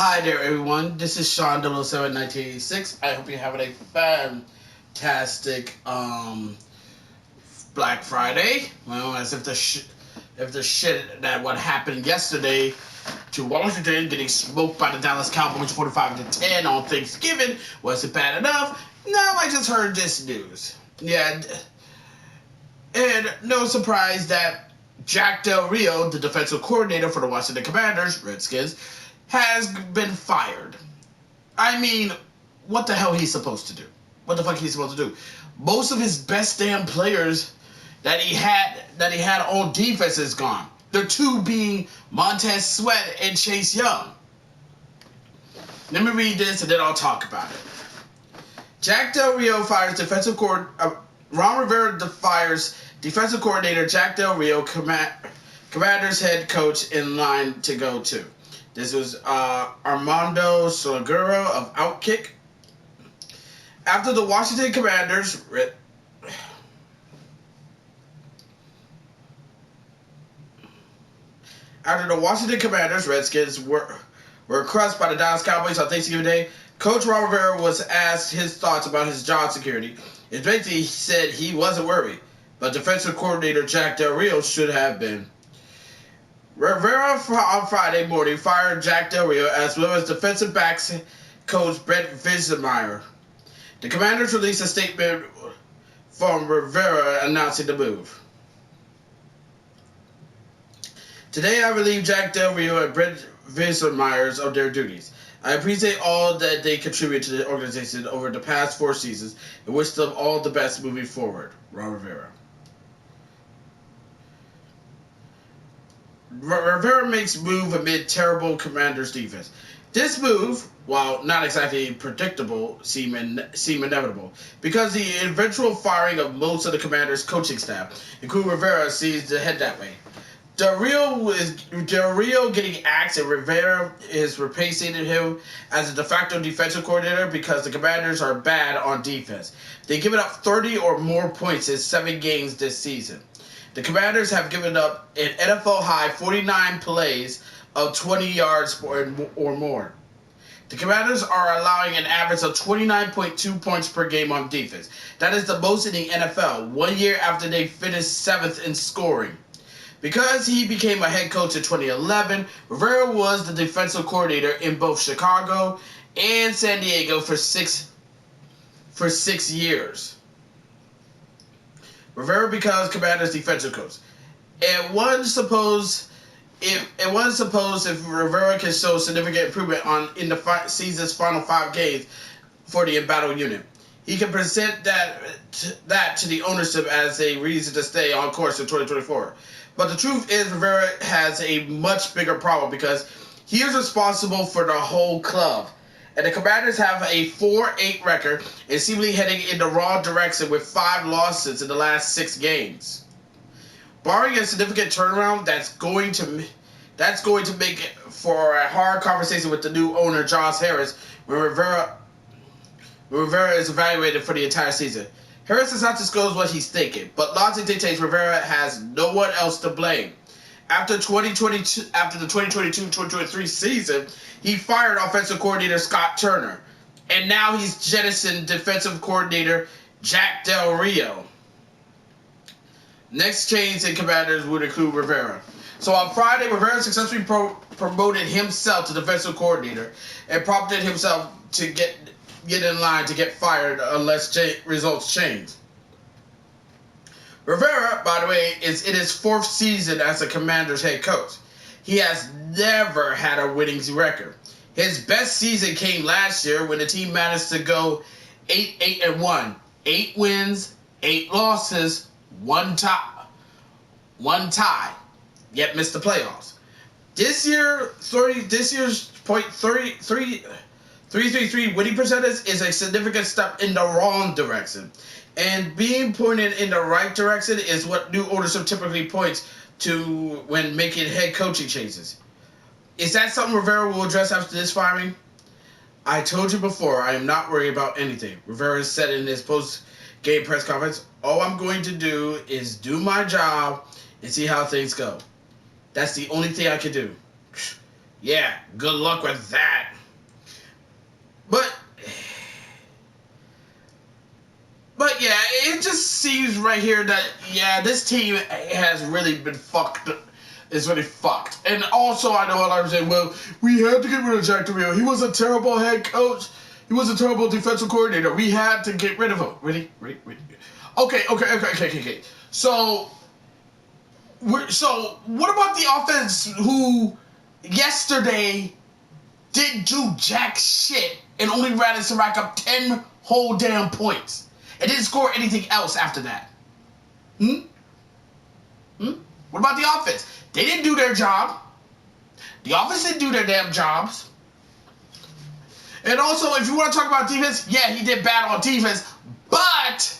Hi there, everyone. This is Sean 007 1986. I hope you're having a fantastic Black Friday. Well, as if the shit that what happened yesterday to Washington getting smoked by the Dallas Cowboys 45-10 on Thanksgiving wasn't bad enough. Now I just heard this news. Yeah, and no surprise that Jack Del Rio, the defensive coordinator for the Washington Commanders, Redskins, has been fired. I mean, what the hell he's supposed to do? What the fuck he's supposed to do? Most of his best damn players that he had on defense is gone. The two being Montez Sweat and Chase Young. Let me read this and then I'll talk about it. Jack Del Rio fires defensive coordinator. Ron Rivera fires defensive coordinator Jack Del Rio, Commanders head coach in line to go to. This was Armando Salguero of Outkick. After the Washington Commanders Redskins were crushed by the Dallas Cowboys on Thanksgiving Day, Coach Ron Rivera was asked his thoughts about his job security. It basically said he wasn't worried, but defensive coordinator Jack Del Rio should have been. Rivera on Friday morning fired Jack Del Rio as well as defensive backs coach Brent Vizemeyer. The Commanders released a statement from Rivera announcing the move. Today I relieve Jack Del Rio and Brent Vizemeyer of their duties. I appreciate all that they contribute to the organization over the past 4 seasons and wish them all the best moving forward. Ron Rivera. Rivera makes move amid terrible Commanders defense. This move, while not exactly predictable, seem inevitable because the eventual firing of most of the Commanders' coaching staff, including Rivera, sees the head that way. Del Rio getting axed and Rivera is replacing him as a de facto defensive coordinator because the Commanders are bad on defense. They've given up 30 or more points in 7 games this season. The Commanders have given up an NFL high 49 plays of 20 yards or more. The Commanders are allowing an average of 29.2 points per game on defense. That is the most in the NFL, 1 year after they finished 7th in scoring. Because he became a head coach in 2011, Rivera was the defensive coordinator in both Chicago and San Diego for six years. Rivera becomes Commanders defensive coach. And one suppose if Rivera can show significant improvement in the season's final 5 games for the embattled unit, he can present that to the ownership as a reason to stay on course in 2024. But the truth is, Rivera has a much bigger problem because he is responsible for the whole club. And the Commanders have a 4-8 record and seemingly heading in the wrong direction with 5 losses in the last 6 games. Barring a significant turnaround, that's going to make it for a hard conversation with the new owner, Josh Harris, when Rivera is evaluated for the entire season. Harris does not disclose what he's thinking, but logic dictates Rivera has no one else to blame. After the 2022-2023 season, he fired offensive coordinator Scott Turner, and now he's jettisoned defensive coordinator Jack Del Rio. Next change in Commanders would include Rivera. So on Friday, Rivera successfully promoted himself to defensive coordinator and prompted himself to get in line to get fired unless results change. Rivera, by the way, is in his 4th season as a Commanders head coach. He has never had a winning record. His best season came last year when the team managed to go 8-1. 8 wins, 8 losses, 1 tie, yet missed the playoffs. This year's .333 winning percentage is a significant step in the wrong direction. And being pointed in the right direction is what new ownership typically points to when making head coaching changes. Is that something Rivera will address after this firing? I told you before, I am not worried about anything. Rivera said in his post-game press conference, all I'm going to do is do my job and see how things go. That's the only thing I can do. Yeah, good luck with that. seems right here that, yeah, this team has really been fucked. It's really fucked. And also, I know a lot of people saying, well, we had to get rid of Jack Del Rio. He was a terrible head coach. He was a terrible defensive coordinator. We had to get rid of him. Really? Okay. So what about the offense who yesterday didn't do jack shit and only ran to rack up 10 whole damn points and didn't score anything else after that? What about the offense? They didn't do their job. The offense didn't do their damn jobs. And also, if you want to talk about defense, yeah, he did bad on defense, but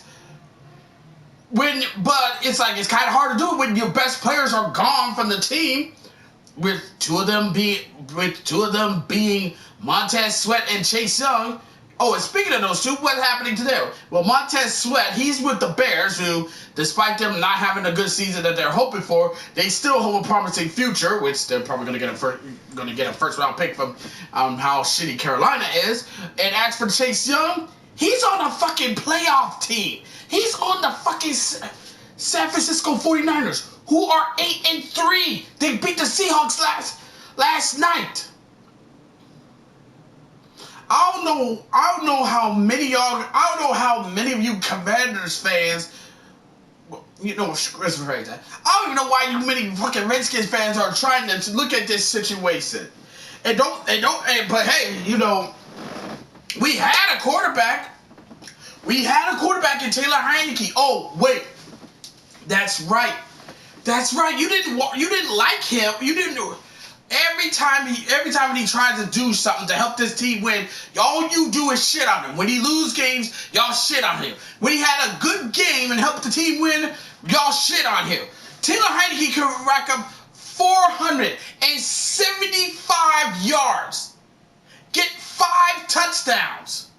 it's like it's kind of hard to do when your best players are gone from the team, with two of them being Montez Sweat and Chase Young. Oh, and speaking of those two, what's happening to them? Well, Montez Sweat, he's with the Bears, who, despite them not having a good season that they're hoping for, they still hold a promising future, which they're probably going to get a first round pick from how shitty Carolina is. And as for Chase Young, he's on a fucking playoff team. He's on the fucking San Francisco 49ers, who are 8-3. They beat the Seahawks last night. I don't know how many of you Commanders fans, you know, let's rephrase that. I don't even know why you many fucking Redskins fans are trying to look at this situation. But hey, you know, we had a quarterback. We had a quarterback in Taylor Heineke. Oh, wait. That's right. You didn't like him. You didn't know. Every time he tries to do something to help this team win, all you do is shit on him. When he lose games, y'all shit on him. When he had a good game and helped the team win, y'all shit on him. Taylor Heineke can rack up 475 yards, get 5 touchdowns,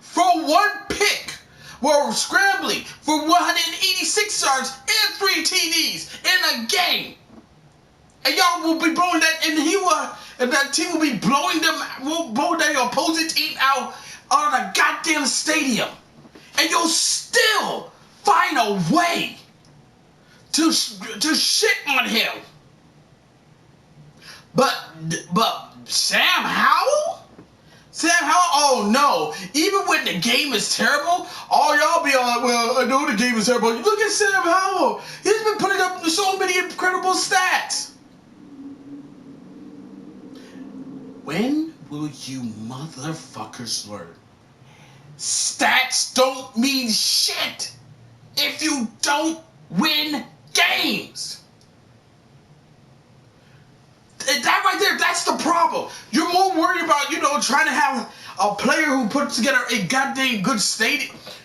throw 1 pick, while scrambling for 186 yards and 3 TDs in a game. And y'all will be blowing that, and that team will be blowing their opposing team out on a goddamn stadium. And you'll still find a way to shit on him. But Sam Howell? Oh no. Even when the game is terrible, all y'all be like, well, I know the game is terrible. Look at Sam Howell. He's been putting up so many incredible stats. When will you motherfuckers learn? Stats don't mean shit if you don't win games. That right there, that's the problem. You're more worried about, trying to have a player who puts together a goddamn good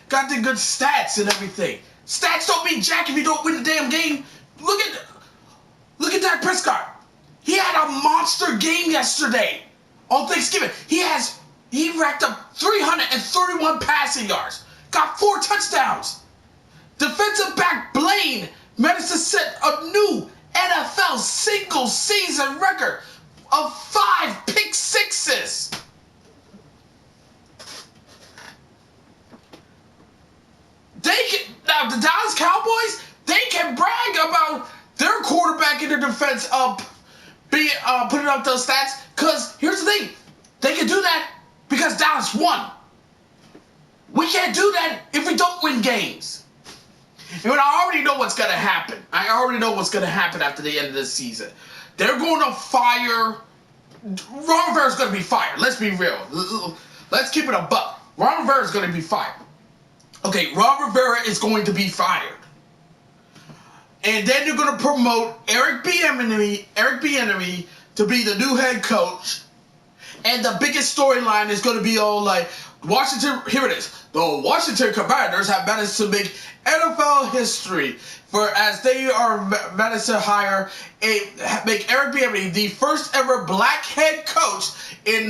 goddamn good stats and everything. Stats don't mean jack if you don't win the damn game. Look at Dak Prescott. He had a monster game yesterday on Thanksgiving. He racked up 331 passing yards, got 4 touchdowns. Defensive back Blaine managed to set a new NFL single season record of 5 pick sixes. Now the Dallas Cowboys, they can brag about their quarterback in their defense putting up those stats, because here's the thing, they can do that because Dallas won. We can't do that if we don't win games. And I already know what's going to happen. After the end of this season. They're going to fire. Ron Rivera's going to be fired. Let's be real. Let's keep it a buck. Ron Rivera's going to be fired. Okay, Ron Rivera is going to be fired. And then they're going to promote Eric Bieniemy to be the new head coach. And the biggest storyline is going to be all like, here it is. The Washington Commanders have managed to make NFL history as they are managed to make Eric Bieniemy the first ever black head coach in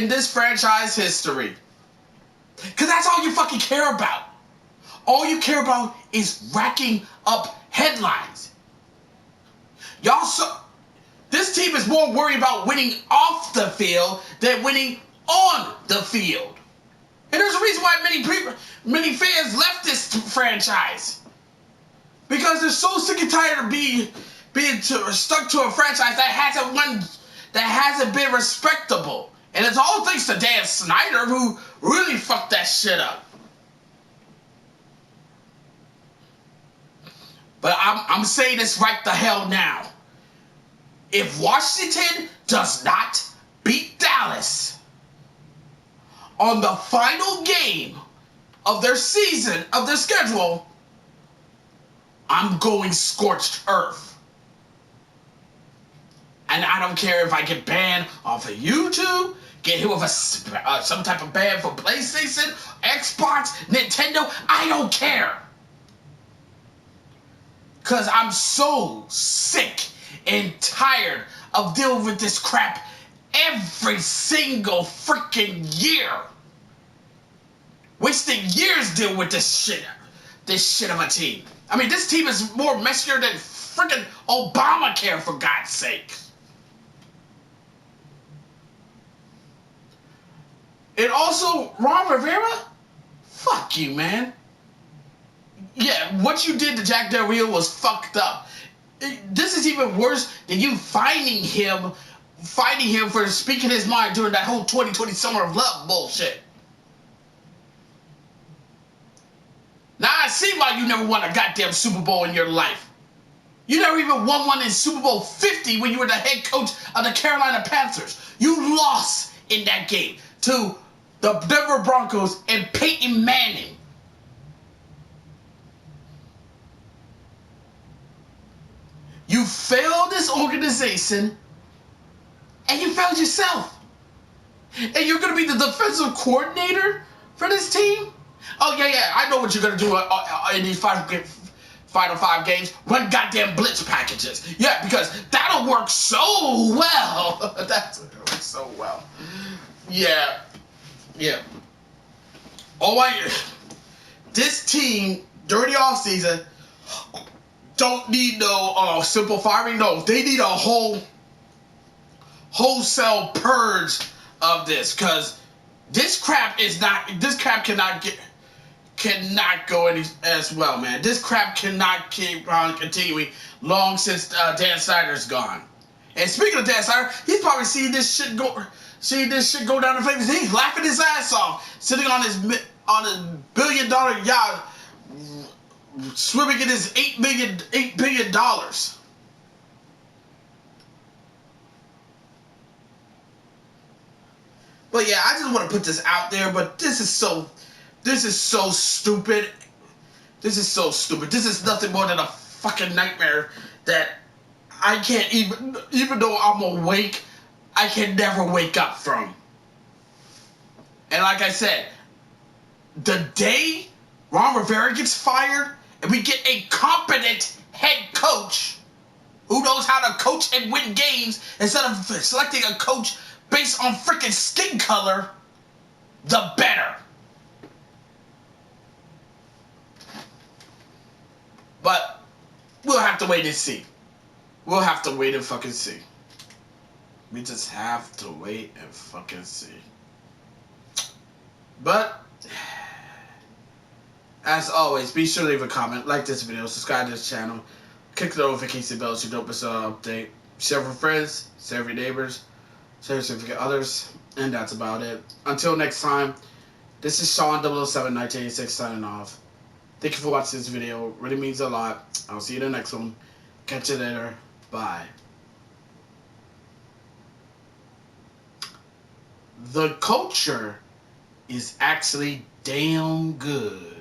this franchise history. Because that's all you fucking care about. All you care about is racking up headlines. This team is more worried about winning off the field than winning on the field. And there's a reason why many fans left this franchise. Because they're so sick and tired of being stuck to a franchise that hasn't been respectable. And it's all thanks to Dan Snyder, who really fucked that shit up. But I'm saying this right the hell now. If Washington does not beat Dallas on the final game of their season, of their schedule, I'm going scorched earth. And I don't care if I get banned off of YouTube, get hit with some type of ban for PlayStation, Xbox, Nintendo. I don't care. Because I'm so sick and tired of dealing with this crap every single freaking year. Wasting years dealing with this shit of a team. I mean, this team is more messier than freaking Obamacare, for God's sake. And also, Ron Rivera? Fuck you, man. Yeah, what you did to Jack Del Rio was fucked up. This is even worse than you fighting him for speaking his mind during that whole 2020 Summer of Love bullshit. Now I see why you never won a goddamn Super Bowl in your life. You never even won one in Super Bowl 50 when you were the head coach of the Carolina Panthers. You lost in that game to the Denver Broncos and Peyton Manning. You failed this organization, and you failed yourself. And you're going to be the defensive coordinator for this team? Oh, yeah, I know what you're going to do in these final 5 games. Run goddamn blitz packages. Yeah, because that'll work so well. That's work so well. Yeah. This team, during the offseason, don't need no simple firing. No, they need a wholesale purge of this, because this crap cannot go any as well, man. This crap cannot keep on continuing long since Dan Snyder's gone. And speaking of Dan Snyder, he's probably seeing this shit go down the flames. He's laughing his ass off, sitting on his $1 billion yacht, swimming in his $8 billion. But yeah, I just want to put this out there. But this is so stupid. This is so stupid. This is nothing more than a fucking nightmare that I can't even though I'm awake, I can never wake up from. And like I said, the day Ron Rivera gets fired and we get a competent head coach who knows how to coach and win games instead of selecting a coach based on freaking skin color, the better. But we'll have to wait and see. We'll have to wait and fucking see. We just have to wait and fucking see. But as always, be sure to leave a comment, like this video, subscribe to this channel, click the notification bell so you don't miss an update. Share with friends, share with your neighbors, share with significant others, and that's about it. Until next time, this is Sean 007 1986 signing off. Thank you for watching this video. It really means a lot. I'll see you in the next one. Catch you later. Bye. The culture is actually damn good.